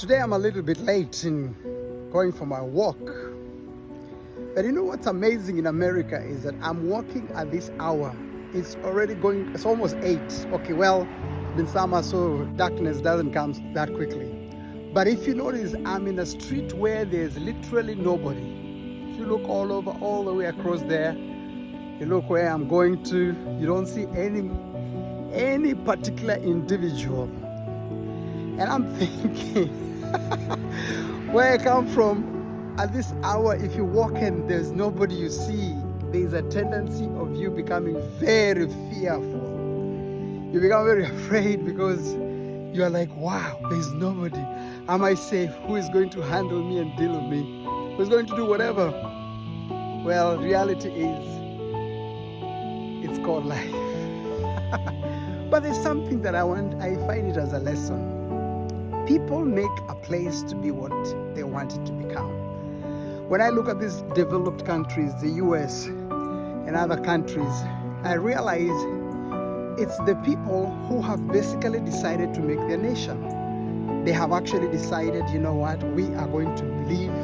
Today I'm a little bit late in going for my walk. But you know what's amazing in America is that I'm walking at this hour. It's almost 8. Okay, well, in summer, so darkness doesn't come that quickly. But if you notice, I'm in a street where there's literally nobody. If you look all over, all the way across there, you look where I'm going to, you don't see any particular individual. And I'm thinking, where I come from, at this hour, if you walk and there's nobody you see, there's a tendency of you becoming very fearful. You become very afraid because you're like, wow, there's nobody. Am I safe? Who is going to handle me and deal with me? Who's going to do whatever? Well, reality is, it's called life. But there's something that I find it as a lesson. People make a place to be what they want it to become. When I look at these developed countries, the US and other countries, I realize it's the people who have basically decided to make their nation. They have actually decided, you know what, we are going to live,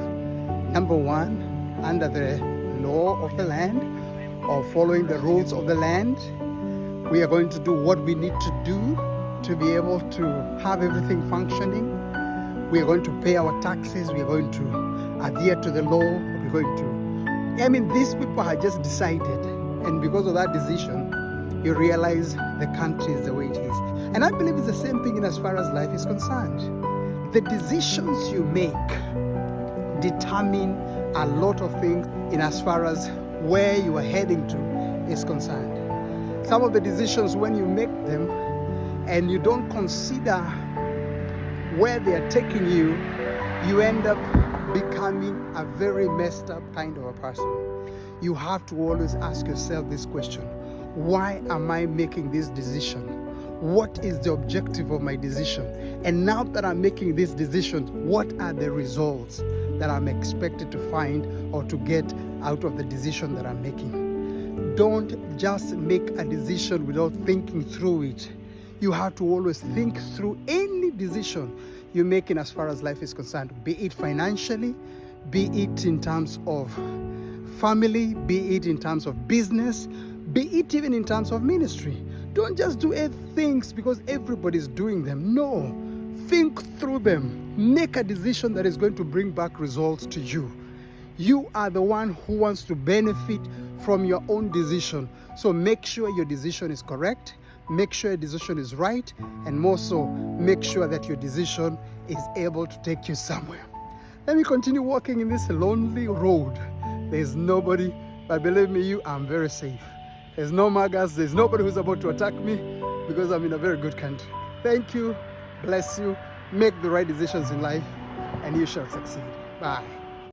number one, under the law of the land, or following the rules of the land. We are going to do what we need to do to be able to have everything functioning. We are going to pay our taxes. We are going to adhere to the law. These people have just decided. And because of that decision, you realize the country is the way it is. And I believe it's the same thing in as far as life is concerned. The decisions you make determine a lot of things in as far as where you are heading to is concerned. Some of the decisions, when you make them and you don't consider where they are taking you, you end up becoming a very messed up kind of a person. You have to always ask yourself this question: why am I making this decision? What is the objective of my decision? And now that I'm making this decision, what are the results that I'm expected to find or to get out of the decision that I'm making? Don't just make a decision without thinking through it. You have to always think through any decision you make in as far as life is concerned, be it financially, be it in terms of family, be it in terms of business, be it even in terms of ministry. Don't just do things because everybody's doing them. No, think through them. Make a decision that is going to bring back results to you. You are the one who wants to benefit from your own decision. So make sure your decision is correct. Make sure your decision is right, and more so, make sure that your decision is able to take you somewhere. Let me continue walking in this lonely road. There's nobody, but believe me, I'm very safe. There's no magas, there's nobody who's about to attack me because I'm in a very good country. Thank you, bless you, make the right decisions in life, and you shall succeed. Bye.